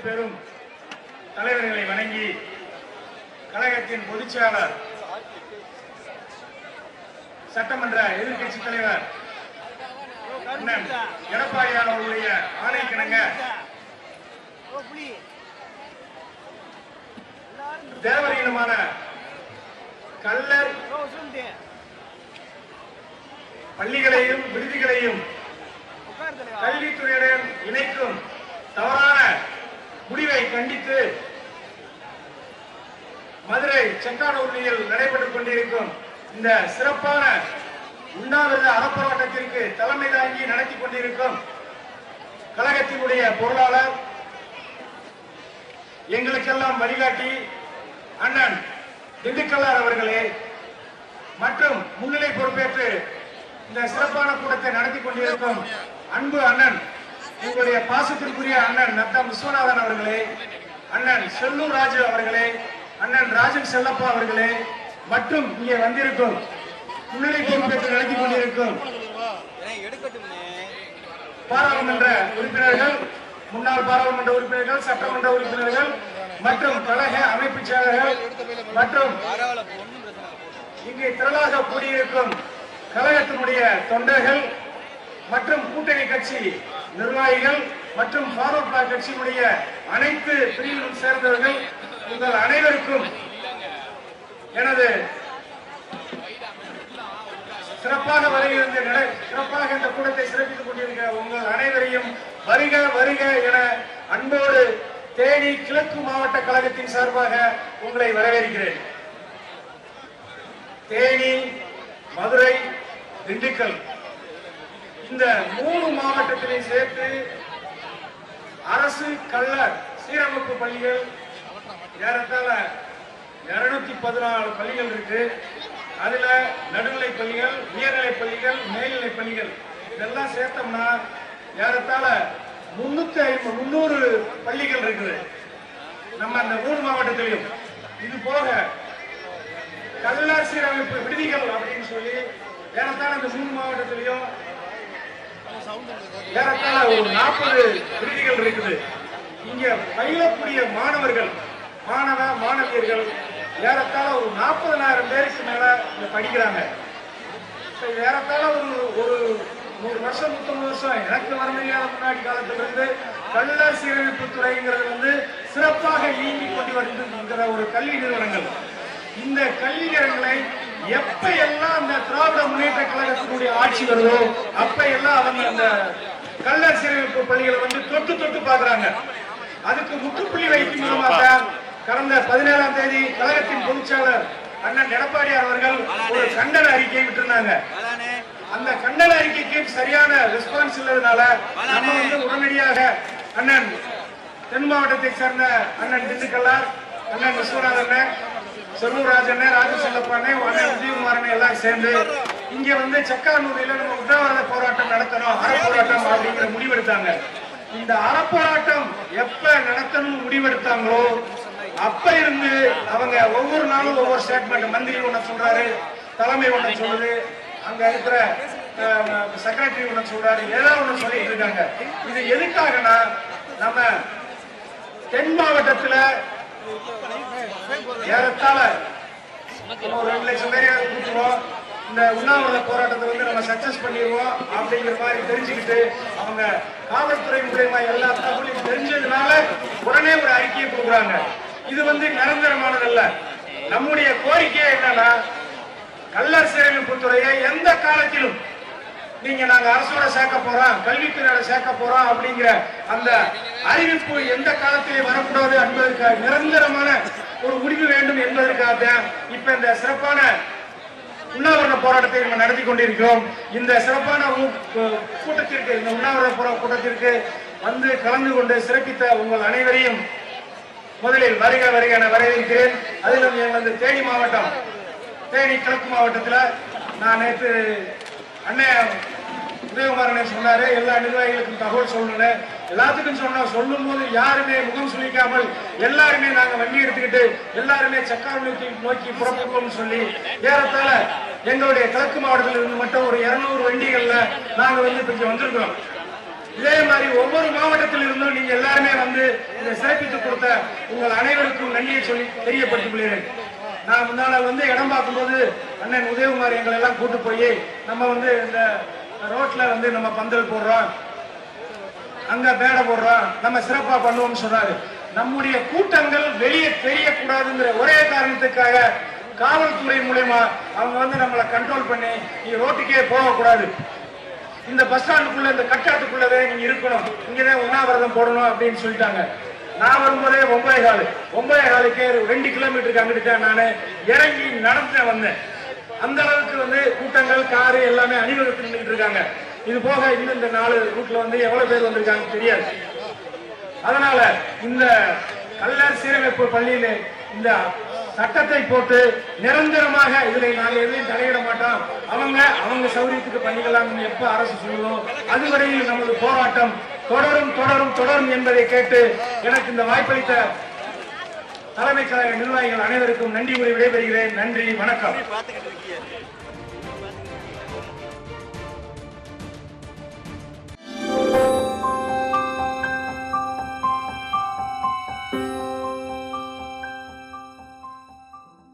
பெரும் தலைவர்களை வணங்கி கழகத்தின் பொதுச்செயலாளர் சட்டமன்ற எதிர்கட்சி தலைவர் எடப்பாடியார் அவர்களுடைய ஆணைக்கிணங்க தேவர் இனமான கள்ளர் பள்ளிகளையும் விடுதிகளையும் கல்வித்துறையுடன் இணைக்கும் தவறான முடிவை கண்டித்து மதுரை செக்கானூரில் நடைபெற்றுக் கொண்டிருக்கும் இந்த சிறப்பான உண்ணாவிரத அறப்போராட்டத்திற்கு தலைமை தாங்கி நடத்தி கொண்டிருக்கும் கழகத்தினுடைய பொருளாளர், எங்களுக்கெல்லாம் வழிகாட்டி அண்ணன் திண்டுக்கல்லார் அவர்களே மற்றும் முன்னிலை பொறுப்பேற்று இந்த சிறப்பான கூட்டத்தை நடத்தி கொண்டிருக்கும் அன்பு அண்ணன், உங்களுடைய பாசத்திற்குரிய அண்ணன் நத்தம் விஸ்வநாதன் அவர்களே, அண்ணன் செல்லூர் ராஜு அவர்களே, அண்ணன் ராஜன் செல்லப்பா அவர்களே மற்றும் இங்கே வந்திருக்கும் முன்னிலை பொறுப்பேற்று நடத்தி கொண்டிருக்கும் பாராளுமன்ற உறுப்பினர்கள், முன்னாள் பாராளுமன்ற உறுப்பினர்கள், சட்டமன்ற உறுப்பினர்கள் மற்றும் கழக அமைப்பு செயலர்கள் மற்றும் இங்கே திரளாக கூடியிருக்கும் கழகத்தினுடைய தொண்டர்கள் மற்றும் கூட்டணி கட்சி நிர்வாகிகள் மற்றும் ஃபார்வர்ட் பிளாக் கட்சியினுடைய அனைத்து பிரிவிலும் சேர்ந்தவர்கள், உங்கள் அனைவருக்கும் எனது சிறப்பாக சிறப்பாக இந்த கூட்டத்தை சிறப்பித்துக் கொண்டிருக்கிற உங்கள் அனைவரையும் வருக வருக என அன்போடு தேனி கிழக்கு மாவட்ட கழகத்தின் சார்பாக உங்களை வரவேற்கிறேன். தேனி, மதுரை, திண்டுக்கல் இந்த 3 மாவட்டத்திலே சேர்த்து அரசு கள்ளர் சீரமைப்பு பள்ளிகள் ஏறத்தாழ 214 பள்ளிகள் இருக்கு. அதுல நடுநிலை பள்ளிகள், உயர்நிலை பள்ளிகள், மேல்நிலை பள்ளிகள் இதெல்லாம் சேர்த்தோம்னா ஏறத்தாழ 300 பள்ளிகள் இருக்குது நம்ம அந்த 3 மாவட்டத்திலையும். இது போக கள்ளர் சீரமைப்பு விடுதிகள் அப்படின்னு சொல்லி ஏறத்தாழ இந்த 3 மாவட்டத்திலையும் ஏறத்தாழ ஒரு 40 விடுதிகள் இருக்குது. இங்க பயிலக்கூடிய மாணவர்கள், மாணவியர்கள் ஏறத்தாழ ஒரு 40,000 பேருக்கு மேல படிக்கிறாங்க. ஏறத்தாழ ஒரு 100 வருஷம் 150 வருஷம் எனக்கு வர முடியாத முன்னாடி காலத்திலிருந்து கள்ளர் சீரமைப்பு துறைங்கிறது சிறப்பாக இயங்கிக் கொண்டு வருகின்ற ஒரு கல்வி நிறுவனங்கள். இந்த கல்வி நிறுவனங்களை எப்ப எல்லாம் அந்த திராவிட முன்னேற்ற கழகத்தினுடைய ஆட்சி வருதோ அப்ப எல்லாம் அவங்க அந்த கள்ளர் சீரமைப்பு பள்ளிகளை தொட்டு பாக்குறாங்க. அதுக்கு முற்றுப்புள்ளி வைக்கும் மூலமாக கடந்த 17ஆம் தேதி கழகத்தின் பொதுச்செயலாளர் அண்ணன் எடப்பாடியார் அவர்கள் ஒரு கண்டன அறிக்கை விட்டிருந்தாங்க. அந்த கண்டன அறிக்கைக்கு சரியான ரெஸ்பான்ஸ் இல்லாதனால நம்ம உடனடியாக அண்ணன் தென் மாவட்டத்தை சேர்ந்த அண்ணன் திண்டுக்கல்லார், அண்ணன் விஸ்வநாதன், செல்லூர் ராஜன், ராஜ செல்லப்பானே, அண்ணன் விஜயகுமாரன் எல்லாம் சேர்ந்து இங்க செக்கானூரில் நம்ம உண்ணாவிரத போராட்டம் நடத்தணும், அறப்போராட்டம் அப்படிங்கிற முடிவெடுத்தாங்க. இந்த அறப்போராட்டம் எப்ப நடத்தணும் முடிவெடுத்தாங்களோ அப்ப இருந்து அவங்க ஒவ்வொரு நாளும் ஒவ்வொரு ஸ்டேட்மெண்ட், மந்திரி ஒண்ணு சொல்றாரு, தலைமை ஒண்ணு சொல்லுது, அங்க இருக்கிற செக்ரட்டரி ஒண்ணு சொல்றாரு, ஏதாவது ஒண்ணு சொல்லிட்டு இருக்காங்க. இது எதுக்காகனா நம்ம தென் மாவட்டத்துல ஏறத்தாழ ஒரு 2 லட்சம் பேரை கூட்டுவோம், இந்த உண்ணாவிரத போராட்டத்தை நம்ம சக்சஸ் பண்ணிடுவோம் அப்படிங்கிற மாதிரி தெரிஞ்சுக்கிட்டு அவங்க காவல்துறை மூலமா எல்லா தகவலையும் தெரிஞ்சதுனால உடனே ஒரு அறிக்கையை கொடுக்குறாங்க. இது நிரந்தரமானதல்ல. நம்முடைய கோரிக்கை என்னன்னா, கள்ளர் சீரமைப்பு துறையை எந்த காலத்திலும் நாங்க அரசோட சேர்க்க போறோம், கல்வித்துறையோட சேர்க்க போறோம் அப்படிங்கிற அந்த அறிவிப்பு எந்த காலத்திலே வரக்கூடாது என்பதற்காக நிரந்தரமான ஒரு முடிவு வேண்டும் என்பதற்காக இப்ப இந்த சிறப்பான உண்ணாவிரத போராட்டத்தை நம்ம நடத்தி கொண்டிருக்கிறோம். இந்த சிறப்பான கூட்டத்திற்கு, இந்த உண்ணாவிரத கூட்டத்திற்கு கலந்து கொண்டு சிறப்பித்த உங்கள் அனைவரையும் முதலில் வருக வருக என வரவேற்கிறேன். அதிலும் தேனி மாவட்டம், தேனி கிழக்கு மாவட்டத்தில் நான் நேற்று அண்ணன் உதயகுமாரனை சொன்னாரு, எல்லா நிர்வாகிகளுக்கும் தகவல் சொல்லணும், எல்லாத்துக்கும் சொல்லும் போது யாருமே முகம் சுழிக்காமல் எல்லாருமே நாங்க வண்டி எடுத்துக்கிட்டு எல்லாருமே செக்கானூரை நோக்கி புறப்படுவோம் சொல்லி ஏறத்தாழ எங்களுடைய கிழக்கு மாவட்டத்தில் இருந்து மட்டும் ஒரு 200 வண்டிகள்ல நாங்க இப்ப வந்திருக்கிறோம். இதே மாதிரி ஒவ்வொரு மாவட்டத்தில் இருந்தும் நீங்க எல்லாருமே வந்து இதை சிறப்பித்து கொடுத்த உங்கள் அனைவருக்கும் நன்றியை சொல்லி தெரியப்படுத்திக் கொள்கிறேன். நான் முன்னாள் வந்து இடம் பார்க்கும்போது அண்ணன் உதயகுமார் எங்களை எல்லாம் கூட்டு போய் நம்ம வந்து இந்த ரோட்ல வந்து நம்ம பந்தல் போடுறோம், அங்க பேடை போடுறோம், நம்ம சிறப்பா பண்ணுவோம்னு சொன்னாரு. நம்முடைய கூட்டங்கள் வெளியே தெரியக்கூடாதுங்கிற ஒரே காரணத்துக்காக காவல்துறை மூலமா அவங்க வந்து நம்மளை கண்ட்ரோல் பண்ணி நீ ரோட்டுக்கே போகக்கூடாது, இந்த பஸ் ஸ்டாண்டுக்குள்ள இந்த கட்டடத்துக்குள்ளவே நீங்க இருக்கணும், இங்கதான் உண்ணாவிரதம் போடணும் அப்படின்னு சொல்லிட்டாங்க. நான் வரும்போதே 9:15க்கே 2 கிலோமீட்டருக்கு அங்கிட்டு தான் நான் இறங்கி நடந்து வந்தேன். அந்த அளவுக்கு வந்து கூட்டங்கள் காரு எல்லாமே அணிவகுத்து நின்றுட்டு இருக்காங்க. இது போக இன்னும் இந்த 4 ரூட்ல வந்து எவ்வளவு பேர் வந்திருக்காங்க தெரியாது. அதனால இந்த கல்லர் சீரமைப்பு பள்ளியில இந்த சட்டத்தை போட்டு நிரந்தரமாக இதுல நாங்க எதையும் தலையிட மாட்டோம், அவங்க சௌரியத்துக்கு பண்ணிக்கலாம் எப்ப அரசு சொல்லுவோம் அதுவரையில் நமது போராட்டம் தொடரும் என்பதை கேட்டு எனக்கு இந்த வாய்ப்பளித்த தலைமை கழக நிர்வாகிகள் அனைவருக்கும் நன்றி கூறி விடைபெறுகிறேன். நன்றி, வணக்கம்.